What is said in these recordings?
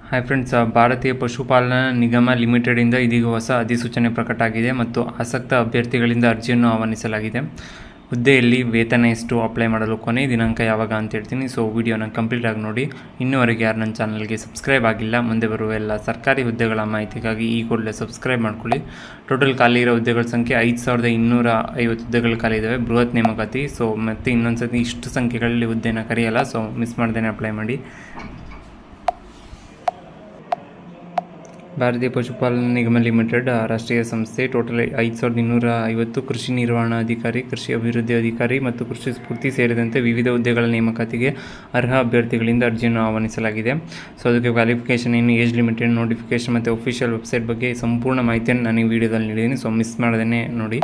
Hi friends, ಭಾರತೀಯ ಪಶುಪಾಲನಾ ನಿಗಮ ಲಿಮಿಟೆಡಿಂದ ಇದೀಗ ಹೊಸ ಅಧಿಸೂಚನೆ ಪ್ರಕಟ ಆಗಿದೆ ಮತ್ತು ಆಸಕ್ತ ಅಭ್ಯರ್ಥಿಗಳಿಂದ ಅರ್ಜಿಯನ್ನು ಆಹ್ವಾನಿಸಲಾಗಿದೆ. ಹುದ್ದೆಯಲ್ಲಿ ವೇತನ ಎಷ್ಟು, ಅಪ್ಲೈ ಮಾಡಲು ಕೊನೆಯ ದಿನಾಂಕ ಯಾವಾಗ ಅಂತ ಹೇಳ್ತೀನಿ. ಸೊ ವಿಡಿಯೋನ ಕಂಪ್ಲೀಟ್ ಆಗಿ ನೋಡಿ. ಇನ್ನೂವರೆಗೆ ಯಾರು ನನ್ನ ಚಾನಲ್ಗೆ ಸಬ್ಸ್ಕ್ರೈಬ್ ಆಗಿಲ್ಲ, ಮುಂದೆ ಬರುವ ಎಲ್ಲ ಸರ್ಕಾರಿ ಹುದ್ದೆಗಳ ಮಾಹಿತಿಗಾಗಿ ಈ ಕೂಡಲೇ ಸಬ್ಸ್ಕ್ರೈಬ್ ಮಾಡ್ಕೊಳ್ಳಿ. ಟೋಟಲ್ ಖಾಲಿ ಇರೋ ಹುದ್ದೆಗಳ ಸಂಖ್ಯೆ 5250 ಹುದ್ದೆಗಳು ಖಾಲಿ ಇದ್ದಾವೆ. ಬೃಹತ್ ನೇಮಕಾತಿ. ಸೊ ಮತ್ತೆ ಇನ್ನೊಂದ್ಸತಿ ಇಷ್ಟು ಸಂಖ್ಯೆಗಳಲ್ಲಿ ಹುದ್ದೆನ ಕರೆಯಲ್ಲ, ಸೊ ಮಿಸ್ ಮಾಡ್ದೇನೆ ಅಪ್ಲೈ ಮಾಡಿ. ಭಾರತೀಯ ಪಶುಪಾಲನಾ ನಿಗಮ ಲಿಮಿಟೆಡ್ ರಾಷ್ಟ್ರೀಯ ಸಂಸ್ಥೆ. ಟೋಟಲ್ 5250 ಕೃಷಿ ನಿರ್ವಹಣಾ ಅಧಿಕಾರಿ, ಕೃಷಿ ಅಭಿವೃದ್ಧಿ ಅಧಿಕಾರಿ ಮತ್ತು ಕೃಷಿ ಸ್ಫೂರ್ತಿ ಸೇರಿದಂತೆ ವಿವಿಧ ಹುದ್ದೆಗಳ ನೇಮಕಾತಿಗೆ ಅರ್ಹ ಅಭ್ಯರ್ಥಿಗಳಿಂದ ಅರ್ಜಿಯನ್ನು ಆಹ್ವಾನಿಸಲಾಗಿದೆ. ಸೊ ಅದಕ್ಕೆ ಕ್ವಾಲಿಫಿಕೇಷನ್ ಏನು, ಏಜ್ ಲಿಮಿಟೆಡ್, ನೋಟಿಫಿಕೇಷನ್ ಮತ್ತು ಅಫಿಷಿಯಲ್ ವೆಬ್ಸೈಟ್ ಬಗ್ಗೆ ಸಂಪೂರ್ಣ ಮಾಹಿತಿಯನ್ನು ನಾನು ಈ ವಿಡಿಯೋದಲ್ಲಿ ನೀಡಿದ್ದೀನಿ. ಸೊ ಮಿಸ್ ಮಾಡದೇ ನೋಡಿ.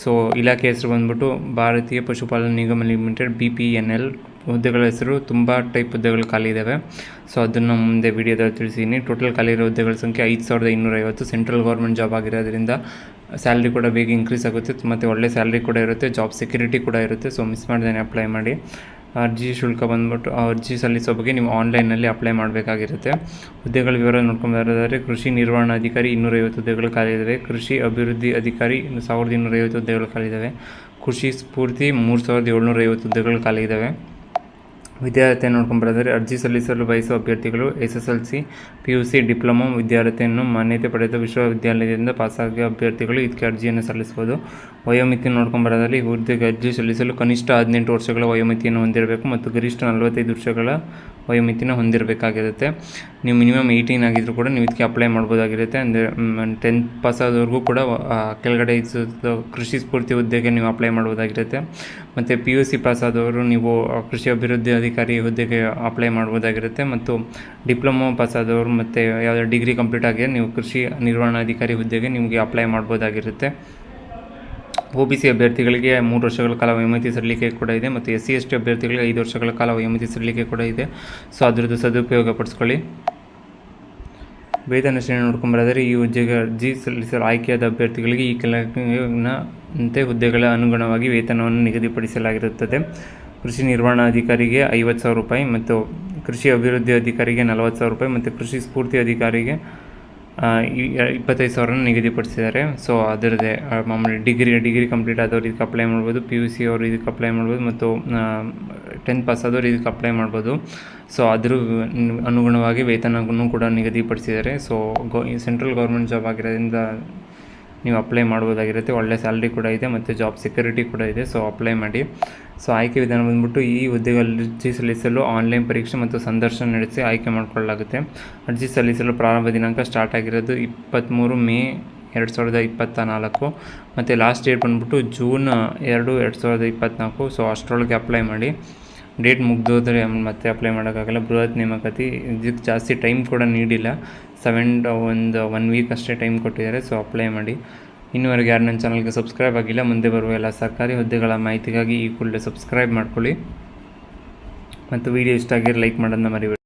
ಸೊ ಇಲಾಖೆ ಹೆಸರು ಬಂದ್ಬಿಟ್ಟು ಭಾರತೀಯ ಪಶುಪಾಲನಾ ನಿಗಮ ಲಿಮಿಟೆಡ್ BPNL. ಹುದ್ದೆಗಳ ಹೆಸರು ತುಂಬ ಟೈಪ್ ಹುದ್ದೆಗಳು ಖಾಲಿ ಇದ್ದಾವೆ. ಸೊ ಅದನ್ನು ಮುಂದೆ ವಿಡಿಯೋದಲ್ಲಿ ತಿಳಿಸಿದ್ದೀನಿ. ಟೋಟಲ್ ಖಾಲಿ ಇರೋ ಹುದ್ದೆಗಳ ಸಂಖ್ಯೆ 5250. ಸೆಂಟ್ರಲ್ ಗೌರ್ಮೆಂಟ್ ಜಾಬ್ ಆಗಿರೋದ್ರಿಂದ ಸ್ಯಾಲ್ರಿ ಕೂಡ ಬೇಗ ಇನ್ಕ್ರೀಸ್ ಆಗುತ್ತೆ ಮತ್ತು ಒಳ್ಳೆ ಸ್ಯಾಲ್ರಿ ಕೂಡ ಇರುತ್ತೆ, ಜಾಬ್ ಸೆಕ್ಯೂರಿಟಿ ಕೂಡ ಇರುತ್ತೆ. ಸೊ ಮಿಸ್ ಮಾಡ್ದೇ ಅಪ್ಲೈ ಮಾಡಿ. ಅರ್ಜಿ ಶುಲ್ಕ ಬಂದ್ಬಿಟ್ಟು ಅರ್ಜಿ ಸಲ್ಲಿಸೋ ಬಗ್ಗೆ ನೀವು ಆನ್ಲೈನಲ್ಲಿ ಅಪ್ಲೈ ಮಾಡಬೇಕಾಗಿರುತ್ತೆ. ಹುದ್ದೆಗಳ ವಿವರ ನೋಡ್ಕೊಂಡ್ಬರೋದಾದರೆ ಕೃಷಿ ನಿರ್ವಹಣಾ ಅಧಿಕಾರಿ 250 ಹುದ್ದೆಗಳು ಖಾಲಿ ಇದ್ದಾವೆ. ಕೃಷಿ ಅಭಿವೃದ್ಧಿ ಅಧಿಕಾರಿ 1250 ಹುದ್ದೆಗಳು ಖಾಲಿ ಇದ್ದಾವೆ. ಕೃಷಿ ಸ್ಫೂರ್ತಿ 3750 ಹುದ್ದೆಗಳು ಖಾಲಿ ಇದ್ದಾವೆ. ವಿದ್ಯಾರ್ಹತೆ ನೋಡ್ಕೊಂಡ್ಬರೋದಾದರೆ ಅರ್ಜಿ ಸಲ್ಲಿಸಲು ಬಯಸುವ ಅಭ್ಯರ್ಥಿಗಳು SSLC, PUC, ಡಿಪ್ಲೊಮಾ ವಿದ್ಯಾರ್ಹತೆಯನ್ನು ಮಾನ್ಯತೆ ಪಡೆದ ವಿಶ್ವವಿದ್ಯಾಲಯದಿಂದ ಪಾಸಾಗಿರುವ ಅಭ್ಯರ್ಥಿಗಳು ಇದಕ್ಕೆ ಅರ್ಜಿಯನ್ನು ಸಲ್ಲಿಸಬಹುದು. ವಯೋಮಿತಿ ನೋಡ್ಕೊಂಡ್ಬರೋದಾದರೆ ಈ ಹುದ್ದೆಗೆ ಅರ್ಜಿ ಸಲ್ಲಿಸಲು ಕನಿಷ್ಠ 18 ವರ್ಷಗಳ ವಯೋಮಿತಿಯನ್ನು ಹೊಂದಿರಬೇಕು ಮತ್ತು ಗರಿಷ್ಠ 45 ವರ್ಷಗಳ ವಯೋಮಿತಿನ ಹೊಂದಿರಬೇಕಾಗಿರುತ್ತೆ. ನೀವು ಮಿನಿಮಮ್ 18 ಆಗಿದ್ದರೂ ಕೂಡ ನೀವು ಇದಕ್ಕೆ ಅಪ್ಲೈ ಮಾಡ್ಬೋದಾಗಿರುತ್ತೆ. ಅಂದರೆ 10th ಪಾಸ್ ಆದವ್ರಿಗೂ ಕೂಡ ಕೆಳಗಡೆ ಕೃಷಿ ಸ್ಫೂರ್ತಿ ಹುದ್ದೆಗೆ ನೀವು ಅಪ್ಲೈ ಮಾಡ್ಬೋದಾಗಿರುತ್ತೆ. ಮತ್ತು PUC ಪಾಸ್ ಆದವರು ನೀವು ಕೃಷಿ ಅಭಿವೃದ್ಧಿ ಅಧಿಕಾರಿ ಹುದ್ದೆಗೆ ಅಪ್ಲೈ ಮಾಡ್ಬೋದಾಗಿರುತ್ತೆ. ಮತ್ತು ಡಿಪ್ಲೊಮಾ ಪಾಸ್ ಆದವರು ಮತ್ತು ಯಾವುದೇ ಡಿಗ್ರಿ ಕಂಪ್ಲೀಟ್ ಆಗಿದೆ ನೀವು ಕೃಷಿ ನಿರ್ವಹಣಾಧಿಕಾರಿ ಹುದ್ದೆಗೆ ನಿಮಗೆ ಅಪ್ಲೈ ಮಾಡ್ಬೋದಾಗಿರುತ್ತೆ. OBC ಅಭ್ಯರ್ಥಿಗಳಿಗೆ 3 ವರ್ಷಗಳ ಕಾಲ ವಯೋಮಿತಿ ಸಡಿಲಿಕೆ ಕೂಡ ಇದೆ ಮತ್ತು SC/ST ಅಭ್ಯರ್ಥಿಗಳಿಗೆ 5 ವರ್ಷಗಳ ಕಾಲ ವಯೋಮಿತಿ ಸಡಿಲಿಕೆ ಕೂಡ ಇದೆ. ಸೊ ಅದರದ್ದು ಸದುಪಯೋಗ ಪಡಿಸ್ಕೊಳ್ಳಿ. ವೇತನ ಶ್ರೇಣಿ ನೋಡ್ಕೊಂಬರೋದಾದರೆ ಈ ಹುದ್ದೆಗೆ ಅರ್ಜಿ ಸಲ್ಲಿಸಲು ಆಯ್ಕೆಯಾದ ಅಭ್ಯರ್ಥಿಗಳಿಗೆ ಈ ಕೆಳಗಿನಂತೆ ಹುದ್ದೆಗಳ ಅನುಗುಣವಾಗಿ ವೇತನವನ್ನು ನಿಗದಿಪಡಿಸಲಾಗಿರುತ್ತದೆ. ಕೃಷಿ ನಿರ್ವಹಣಾ ಅಧಿಕಾರಿಗೆ 50,000 ರೂಪಾಯಿ ಮತ್ತು ಕೃಷಿ ಅಭಿವೃದ್ಧಿ ಅಧಿಕಾರಿಗೆ 40,000 ರೂಪಾಯಿ ಮತ್ತು ಕೃಷಿ ಸ್ಫೂರ್ತಿ ಅಧಿಕಾರಿಗೆ 25,000 ನಿಗದಿಪಡಿಸಿದ್ದಾರೆ. ಸೊ ಅದರದ್ದೇ ಮಾಮೂಲಿ ಡಿಗ್ರಿ ಕಂಪ್ಲೀಟ್ ಆದವ್ರು ಇದಕ್ಕೆ ಅಪ್ಲೈ ಮಾಡ್ಬೋದು. PUC ಅವರು ಇದಕ್ಕೆ ಅಪ್ಲೈ ಮಾಡ್ಬೋದು ಮತ್ತು 10th ಪಾಸ್ ಆದವ್ರು ಇದಕ್ಕೆ ಅಪ್ಲೈ ಮಾಡ್ಬೋದು. ಸೊ ಅದ್ರ ಅನುಗುಣವಾಗಿ ವೇತನವನ್ನು ಕೂಡ ನಿಗದಿಪಡಿಸಿದ್ದಾರೆ. ಸೊ ಸೆಂಟ್ರಲ್ ಗೌರ್ಮೆಂಟ್ ಜಾಬ್ ಆಗಿರೋದ್ರಿಂದ ನೀವು ಅಪ್ಲೈ ಮಾಡ್ಬೋದಾಗಿರುತ್ತೆ. ಒಳ್ಳೆ ಸ್ಯಾಲ್ರಿ ಕೂಡ ಇದೆ ಮತ್ತು ಜಾಬ್ ಸೆಕ್ಯೂರಿಟಿ ಕೂಡ ಇದೆ. ಸೊ ಅಪ್ಲೈ ಮಾಡಿ. ಸೊ ಆಯ್ಕೆ ವಿಧಾನ ಬಂದ್ಬಿಟ್ಟು ಈ ಹುದ್ದೆಗೆ ಅರ್ಜಿ ಸಲ್ಲಿಸಲು ಆನ್ಲೈನ್ ಪರೀಕ್ಷೆ ಮತ್ತು ಸಂದರ್ಶನ ನಡೆಸಿ ಆಯ್ಕೆ ಮಾಡಿಕೊಳ್ಳಲಾಗುತ್ತೆ. ಅರ್ಜಿ ಸಲ್ಲಿಸಲು ಪ್ರಾರಂಭ ದಿನಾಂಕ ಸ್ಟಾರ್ಟ್ ಆಗಿರೋದು 23 ಮೇ 2024 ಮತ್ತು ಲಾಸ್ಟ್ ಡೇಟ್ ಬಂದ್ಬಿಟ್ಟು ಜೂನ್ 2, 2024. ಸೊ ಅಷ್ಟರೊಳಗೆ ಅಪ್ಲೈ ಮಾಡಿ. ಡೇಟ್ ಮುಗ್ದೋದ್ರೆ ಮತ್ತೆ ಅಪ್ಲೈ ಮಾಡೋಕ್ಕಾಗಲ್ಲ. ಬೃಹತ್ ನೇಮಕಾತಿ. ಇದಕ್ಕೆ ಜಾಸ್ತಿ ಟೈಮ್ ಕೂಡ ನೀಡಿಲ್ಲ. 1 ವೀಕ್ ಅಷ್ಟೇ ಟೈಮ್ ಕೊಟ್ಟಿದ್ದಾರೆ. ಸೊ ಅಪ್ಲೈ ಮಾಡಿ. ಇನ್ನೂವರೆಗೆ ಯಾರು ನನ್ನ ಚಾನಲ್ಗೆ ಸಬ್ಸ್ಕ್ರೈಬ್ ಆಗಿಲ್ಲ, ಮುಂದೆ ಬರುವ ಎಲ್ಲ ಸರ್ಕಾರಿ ಹುದ್ದೆಗಳ ಮಾಹಿತಿಗಾಗಿ ಈ ಕೂಡಲೇ ಸಬ್ಸ್ಕ್ರೈಬ್ ಮಾಡ್ಕೊಳ್ಳಿ ಮತ್ತು ವಿಡಿಯೋ ಇಷ್ಟ ಆಗಿರೋ ಲೈಕ್ ಮಾಡೋದನ್ನ ಮರಿಬೇಡಿ.